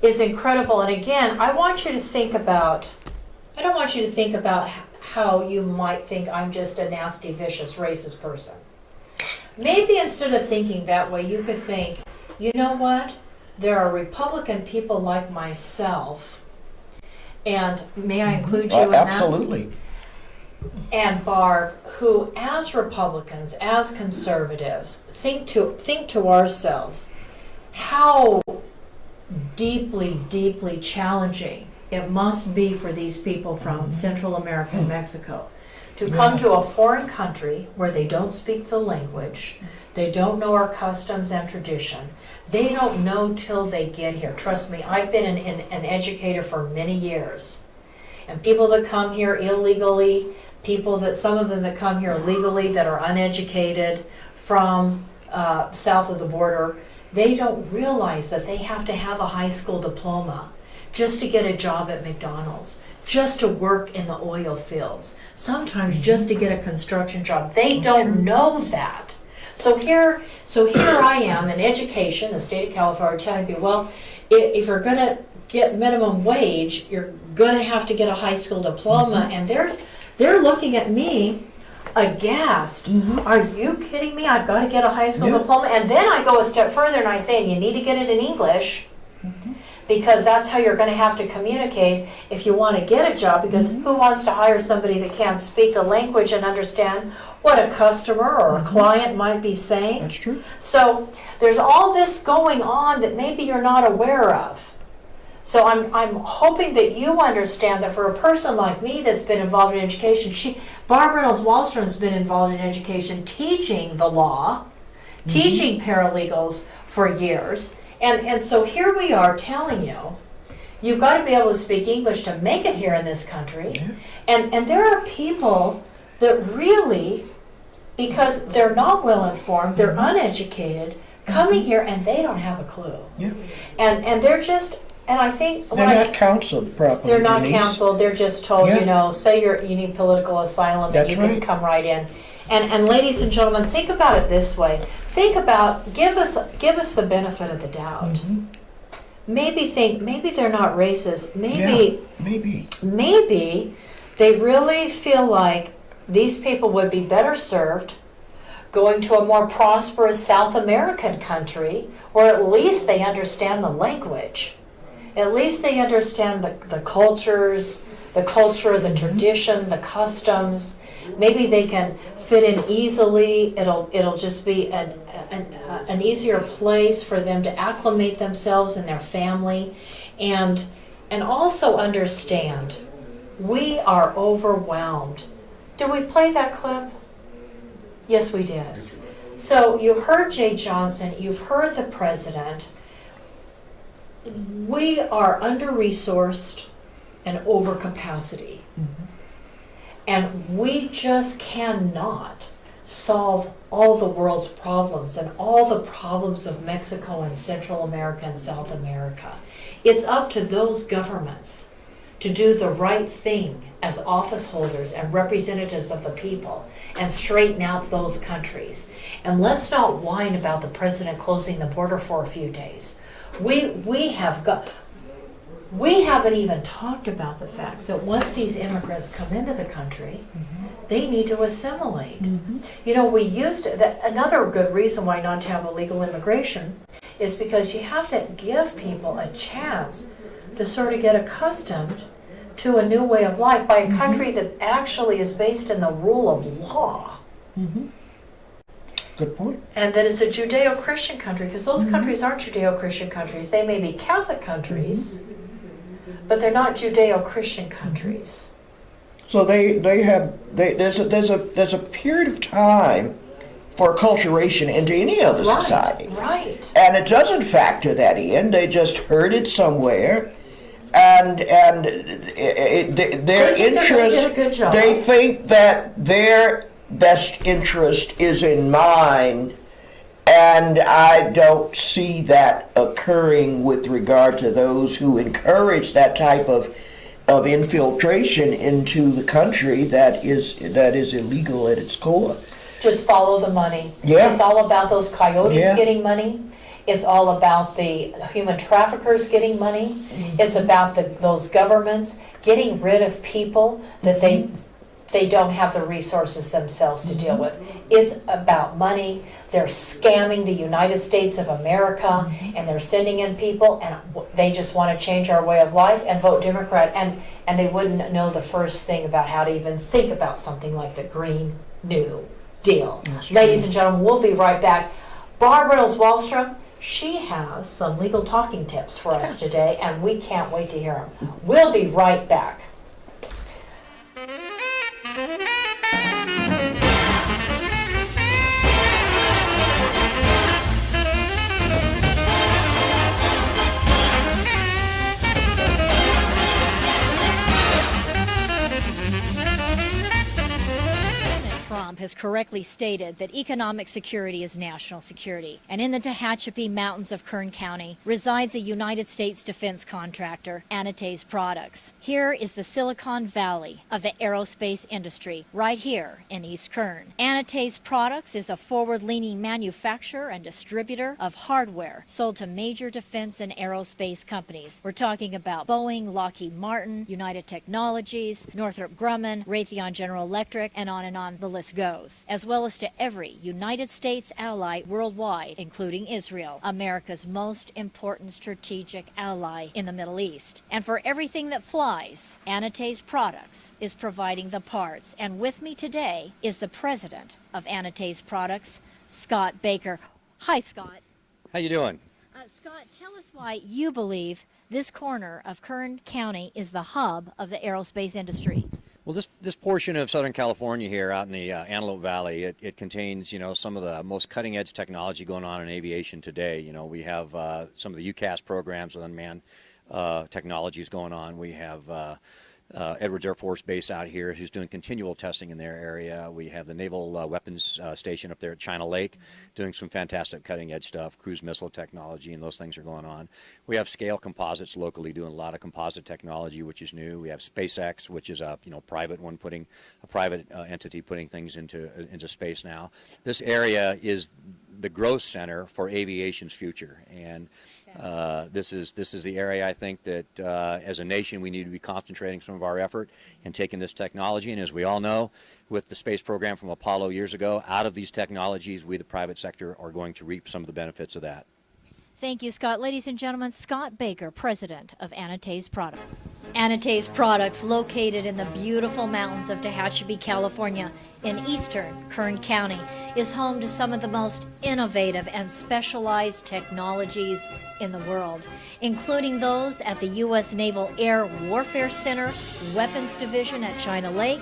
is incredible. And again, I don't want you to think about how you might think I'm just a nasty, vicious, racist person. Maybe instead of thinking that way, you could think, you know what? There are Republican people like myself, and may I include you in that? Absolutely. And Barb, who as Republicans, as conservatives, think to ourselves how deeply, deeply challenging it must be for these people from Central America and Mexico to come to a foreign country where they don't speak the language, they don't know our customs and tradition, they don't know till they get here. Trust me, I've been an educator for many years. And people that come here illegally, some of them that come here legally that are uneducated from south of the border, they don't realize that they have to have a high school diploma just to get a job at McDonald's, just to work in the oil fields, sometimes just to get a construction job. They don't know that. So here I am in education, the state of California, telling people, well, if you're going to get minimum wage, you're going to have to get a high school diploma, and they're looking at me aghast. Are you kidding me? I've got to get a high school diploma? And then I go a step further and I say, and you need to get it in English, because that's how you're going to have to communicate if you want to get a job, because who wants to hire somebody that can't speak the language and understand what a customer or a client might be saying? That's true. So there's all this going on that maybe you're not aware of. So I'm hoping that you understand that for a person like me that's been involved in education, Barb Reynolds-Wallstrom has been involved in education, teaching the law, teaching paralegals for years. And so here we are telling you, you've got to be able to speak English to make it here in this country. And there are people that really, because they're not well informed, they're uneducated, coming here and they don't have a clue. And they're just... And I think they're not counseled properly. They're not counseled. They're just told, say you need political asylum, and you can come right in. And ladies and gentlemen, think about it this way. Think about, give us the benefit of the doubt. Maybe they're not racist. Maybe They really feel like these people would be better served going to a more prosperous South American country, or at least they understand the language. At least they understand the cultures, the culture, the tradition, the customs. Maybe they can fit in easily. It'll just be an easier place for them to acclimate themselves and their family, and also understand we are overwhelmed. Did we play that clip? Yes, we did. So you heard Jay Johnson, you've heard the president. We are under-resourced and over capacity. And we just cannot solve all the world's problems and all the problems of Mexico and Central America and South America. It's up to those governments to do the right thing as office holders and representatives of the people and straighten out those countries. And let's not whine about the president closing the border for a few days. We haven't even talked about the fact that once these immigrants come into the country, they need to assimilate. You know, another good reason why not to have illegal immigration is because you have to give people a chance to sort of get accustomed to a new way of life by a country that actually is based in the rule of law. Good point. And that is a Judeo-Christian country, because those countries aren't Judeo-Christian countries. They may be Catholic countries, but they're not Judeo-Christian countries. So there's a period of time for acculturation into any other society. Right. And it doesn't factor that in. They just heard it somewhere, and their interest. They think that their best interest is in mine, and I don't see that occurring with regard to those who encourage that type of infiltration into the country that is illegal at its core. Just follow the money. Yeah. It's all about those coyotes getting money. It's all about the human traffickers getting money. It's about those governments getting rid of people that they don't have the resources themselves to deal with. It's about money. They're scamming the United States of America, and they're sending in people, and they just want to change our way of life and vote Democrat, and they wouldn't know the first thing about how to even think about something like the Green New Deal. Ladies and gentlemen, we'll be right back. Barb Reynolds-Wallstrom, she has some legal talking tips for us today, and we can't wait to hear them. We'll be right back. Trump has correctly stated that economic security is national security. And in the Tehachapi Mountains of Kern County resides a United States defense contractor, Anates Products. Here is the Silicon Valley of the aerospace industry, right here in East Kern. Anates Products is a forward-leaning manufacturer and distributor of hardware sold to major defense and aerospace companies. We're talking about Boeing, Lockheed Martin, United Technologies, Northrop Grumman, Raytheon General Electric, and on the list goes, as well as to every United States ally worldwide, including Israel, America's most important strategic ally in the Middle East. And for everything that flies, Anates Products is providing the parts. And with me today is the president of Anates Products, Scott Baker. Hi, Scott. How you doing? Scott, tell us why you believe this corner of Kern County is the hub of the aerospace industry. Well, this portion of Southern California here out in the Antelope Valley, it contains, some of the most cutting-edge technology going on in aviation today. We have some of the UCAS programs with unmanned technologies going on. We have Edwards Air Force Base out here who's doing continual testing in their area. We have the Naval Weapons Station up there at China Lake doing some fantastic cutting-edge stuff, cruise missile technology, and those things are going on. We have Scale Composites locally doing a lot of composite technology, which is new. We have SpaceX, which is a private one, putting a private entity putting things into space now. This area is the growth center for aviation's future, and This is the area I think that as a nation we need to be concentrating some of our effort and taking this technology. And as we all know, with the space program from Apollo years ago, out of these technologies, we the private sector are going to reap some of the benefits of that. Thank you, Scott. Ladies and gentlemen, Scott Baker, president of Anatase Products. Anatase Products, located in the beautiful mountains of Tehachapi, California, in eastern Kern County, is home to some of the most innovative and specialized technologies in the world, including those at the U.S. Naval Air Warfare Center, Weapons Division at China Lake,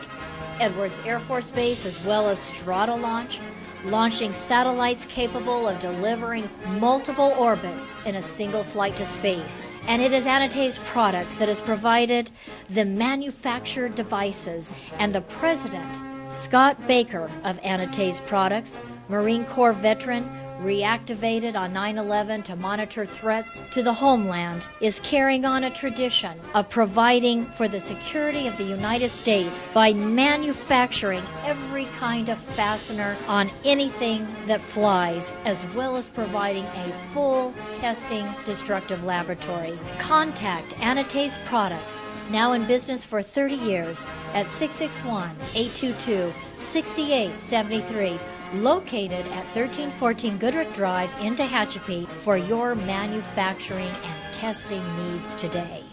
Edwards Air Force Base, as well as Stratolaunch, launching satellites capable of delivering multiple orbits in a single flight to space. And it is Anatase Products that has provided the manufactured devices. And the president, Scott Baker of Anatase Products, Marine Corps veteran, reactivated on 9/11 to monitor threats to the homeland, is carrying on a tradition of providing for the security of the United States by manufacturing every kind of fastener on anything that flies, as well as providing a full testing destructive laboratory. Contact Anatase Products, now in business for 30 years, at 661-822-6873. Located at 1314 Goodrich Drive in Tehachapi for your manufacturing and testing needs today.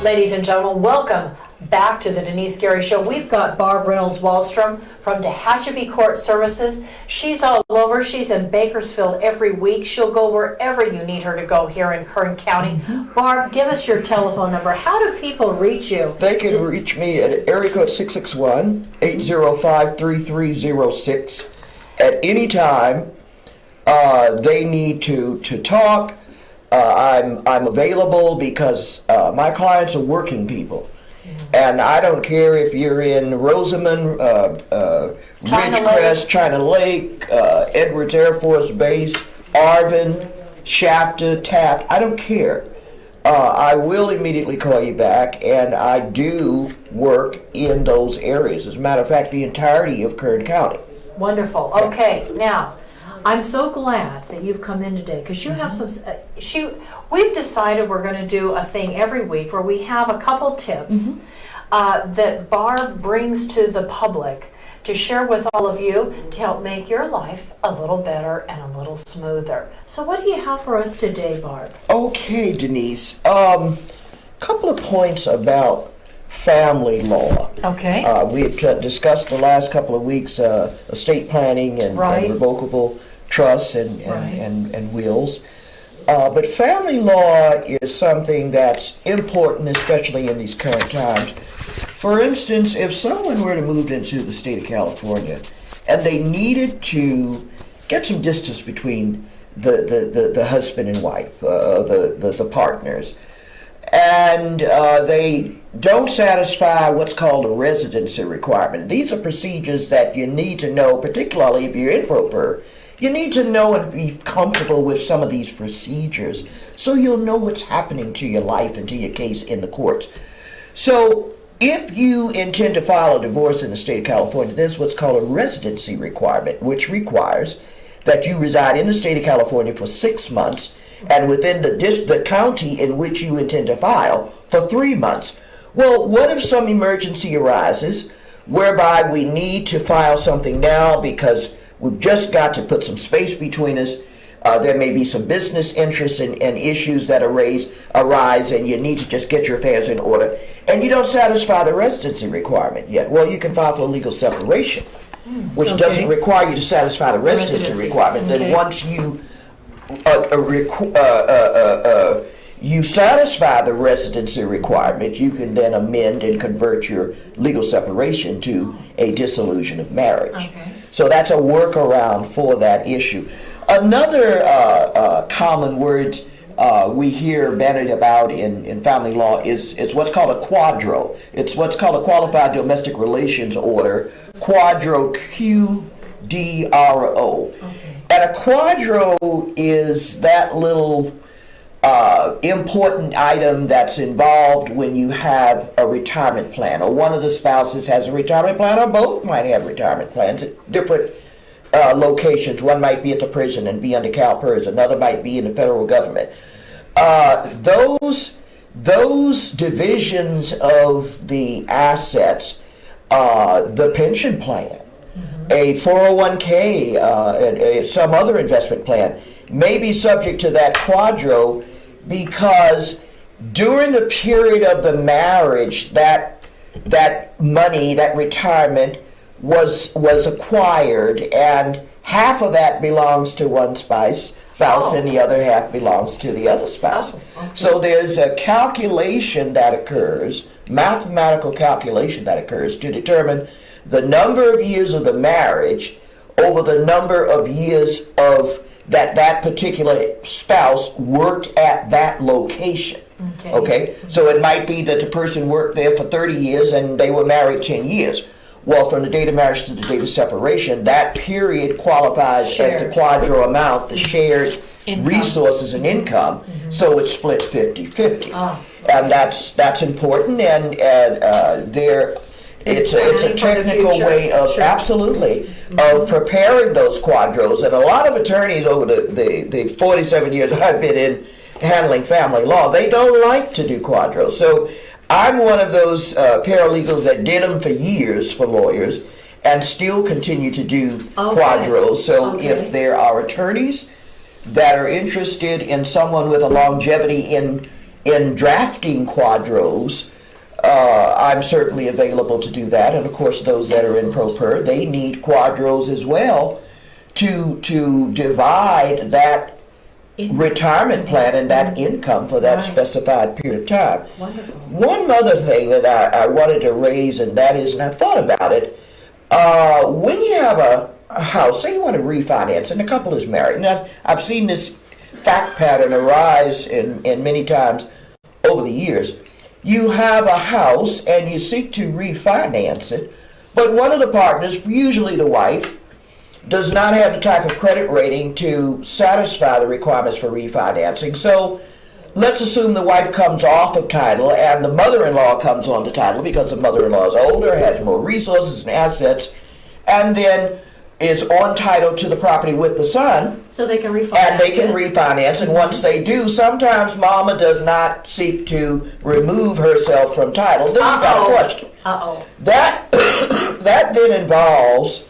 Ladies and gentlemen, welcome back to the Denise Gary Show. We've got Barb Reynolds-Wallstrom from Tehachapi Court Services. She's all over. She's in Bakersfield every week. She'll go wherever you need her to go here in Kern County. Barb, give us your telephone number. How do people reach you? They can reach me at area code 661-805-3306 at any time. They need to talk. I'm available because my clients are working people. And I don't care if you're in Rosamond, Ridgecrest, China Lake, Edwards Air Force Base, Arvin, Shafter, Taft. I don't care. I will immediately call you back, and I do work in those areas. As a matter of fact, the entirety of Kern County. Wonderful. Okay, now, I'm so glad that you've come in today because you have some. We've decided we're going to do a thing every week where we have a couple tips that Barb brings to the public to share with all of you to help make your life a little better and a little smoother. So, what do you have for us today, Barb? Okay, Denise. Couple of points about family law. Okay. We had discussed the last couple of weeks estate planning and revocable trusts and wills. But family law is something that's important, especially in these current times. For instance, if someone were to move into the state of California and they needed to get some distance between the husband and wife, the partners, and they don't satisfy what's called a residency requirement. These are procedures that you need to know, particularly if you're in pro per. You need to know and be comfortable with some of these procedures so you'll know what's happening to your life and to your case in the courts. So if you intend to file a divorce in the state of California, there's what's called a residency requirement, which requires that you reside in the state of California for 6 months and within the county in which you intend to file for 3 months. Well, what if some emergency arises whereby we need to file something now because we've just got to put some space between us? There may be some business interests and issues that arise, and you need to just get your affairs in order, and you don't satisfy the residency requirement yet. Well, you can file for a legal separation, which doesn't require you to satisfy the residency requirement. Then once you you satisfy the residency requirement, you can then amend and convert your legal separation to a dissolution of marriage. Okay. So that's a workaround for that issue. Another common word we hear bandied about in family law is what's called a QDRO. It's what's called a Qualified Domestic Relations Order, QDRO, QDRO. And a QDRO is that little important item that's involved when you have a retirement plan, or one of the spouses has a retirement plan, or both might have retirement plans at different locations. One might be at the prison and be under CalPERS, another might be in the federal government. Those divisions of the assets, the pension plan, a 401k, and some other investment plan may be subject to that QDRO, because during the period of the marriage, that money, that retirement was acquired, and half of that belongs to one spouse, and the other half belongs to the other spouse. So there's a calculation that occurs, mathematical calculation that occurs to determine the number of years of the marriage over the number of years of that particular spouse worked at that location. Okay? So it might be that the person worked there for 30 years and they were married 10 years. Well, from the date of marriage to the date of separation, that period qualifies as the QDRO amount, the shared resources and income, so it's split 50-50. And that's important, and it's a technical way of of preparing those QDROs. And a lot of attorneys over the 47 years I've been in handling family law, they don't like to do QDROs. So I'm one of those paralegals that did them for years for lawyers and still continue to do QDROs. So if there are attorneys that are interested in someone with a longevity in drafting QDROs, I'm certainly available to do that. And of course, those that are in pro per, they need QDROs as well to divide that retirement plan and that income for that specified period of time. Wonderful. One other thing that I wanted to raise, and that is, and I thought about it, when you have a house, say you want to refinance, and the couple is married. Now, I've seen this fact pattern arise in many times over the years. You have a house and you seek to refinance it, but one of the partners, usually the wife, does not have the type of credit rating to satisfy the requirements for refinancing. So let's assume the wife comes off of title and the mother-in-law comes on the title because the mother-in-law is older, has more resources and assets, and then is on title to the property with the son. So they can refinance. And they can refinance, and once they do, sometimes mama does not seek to remove herself from title. Then you got a question. That then involves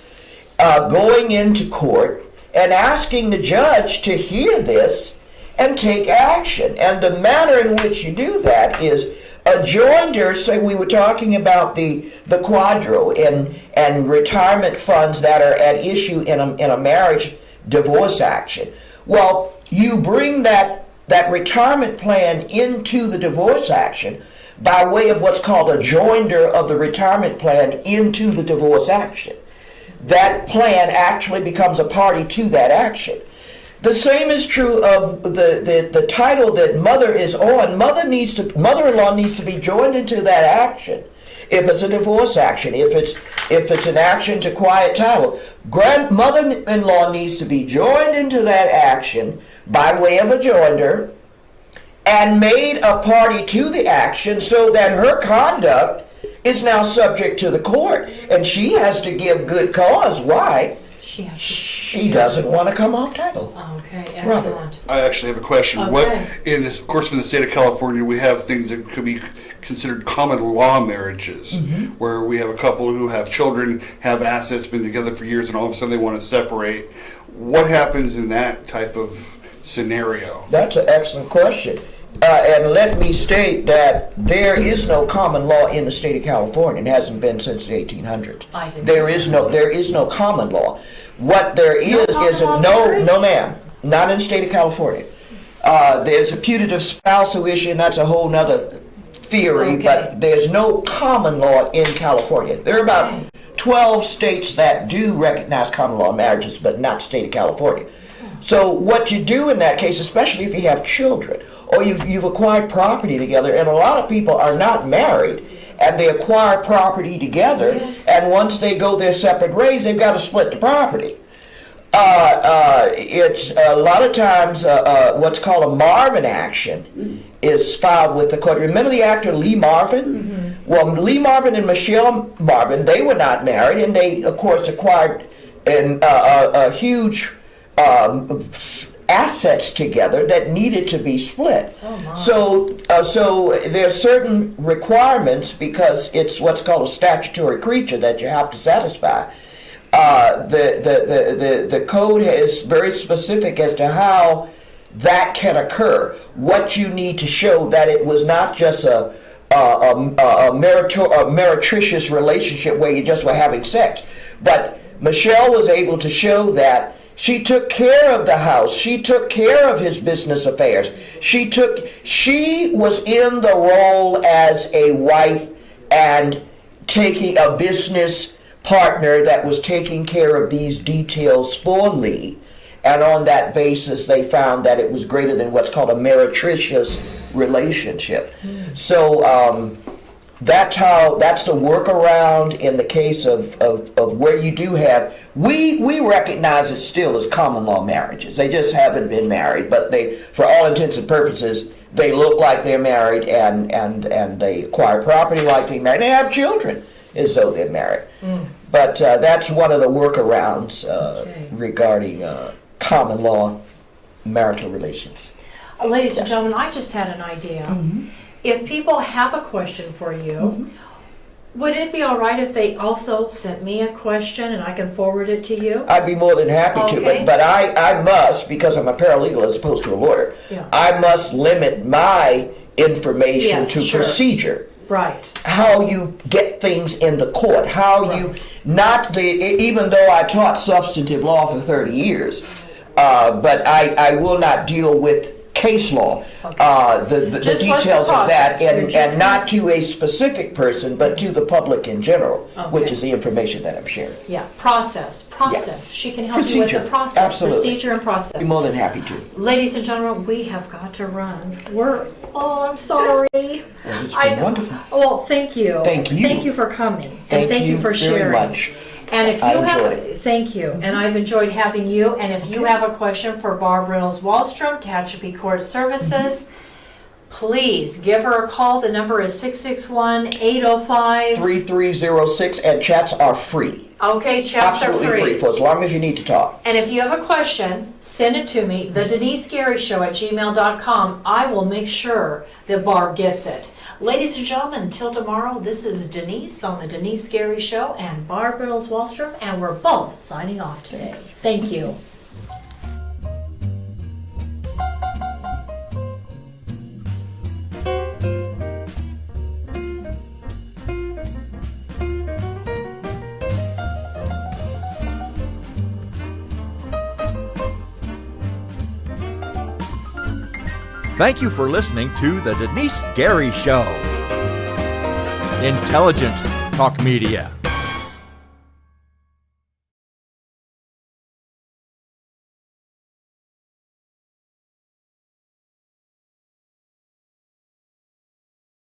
going into court and asking the judge to hear this and take action. And the manner in which you do that is a joinder. Say we were talking about the QDRO and retirement funds that are at issue in a marriage divorce action. Well, you bring that retirement plan into the divorce action by way of what's called a joinder of the retirement plan into the divorce action. That plan actually becomes a party to that action. The same is true of the title that mother is on. Mother-in-law needs to be joined into that action. If it's a divorce action, if it's an action to quiet title, mother-in-law needs to be joined into that action by way of a joinder and made a party to the action, so that her conduct is now subject to the court, and she has to give good cause why she doesn't want to come off title. Okay, excellent. I actually have a question. Okay. Of course, in the state of California, we have things that could be considered common law marriages, where we have a couple who have children, have assets, been together for years, and all of a sudden they want to separate. What happens in that type of scenario? That's an excellent question. And let me state that there is no common law in the state of California. It hasn't been since the 1800s. There is no common law. What there is no ma'am, not in the state of California. There's a putative spousal issue, and that's a whole nother theory, but there's no common law in California. There are about 12 states that do recognize common law marriages, but not the state of California. So what you do in that case, especially if you have children or you've acquired property together, and a lot of people are not married and they acquire property together, Yes. and once they go their separate ways, they've got to split the property. It's a lot of times what's called a Marvin action is filed with the court. Remember the actor Lee Marvin? Well, Lee Marvin and Michelle Marvin, they were not married, and they, of course, acquired a huge assets together that needed to be split. So there's certain requirements, because it's what's called a statutory creature that you have to satisfy. The code is very specific as to how that can occur. What you need to show that it was not just a meretricious relationship where you just were having sex, but Michelle was able to show that she took care of the house. She took care of his business affairs. She was in the role as a wife and taking a business partner that was taking care of these details for Lee. And on that basis, they found that it was greater than what's called a meretricious relationship. So that's the workaround in the case of where you do have, we recognize it still as common law marriages. They just haven't been married, but they, for all intents and purposes, they look like they're married, and they acquire property like they're married. They have children as though they're married. But that's one of the workarounds regarding common law marital relations. Ladies and gentlemen, I just had an idea. If people have a question for you, would it be all right if they also sent me a question and I can forward it to you? I'd be more than happy to, but I must, because I'm a paralegal as opposed to a lawyer, I must limit my information to procedure. Right. How you get things in the court, how you, even though I taught substantive law for 30 years, but I will not deal with case law, the details of that, and not to a specific person, but to the public in general, which is the information that I'm sharing. Yeah, process. Yes. She can help procedure. you with the process, procedure and process. Be more than happy to. Ladies and gentlemen, we have got to run. I'm sorry. Well, it's been wonderful. Well, thank you. Thank you. Thank you for coming. And thank you for sharing. Very much. And if you thank you, and I've enjoyed having you. And if you have a question for Barb Reynolds Wallstrom, Tehachapi Court Services, please give her a call. The number is 661-805-3306, and chats are free. Okay, chats are free for as long as you need to talk. And if you have a question, send it to me, thedenisegaryshow@gmail.com. I will make sure that Barb gets it. Ladies and gentlemen, until tomorrow, this is Denise on the Denise Gary Show and Barb Reynolds Wallstrom, and we're both signing off today. Thank you. Thank you for listening to The Denise Gary Show. Intelligent talk media.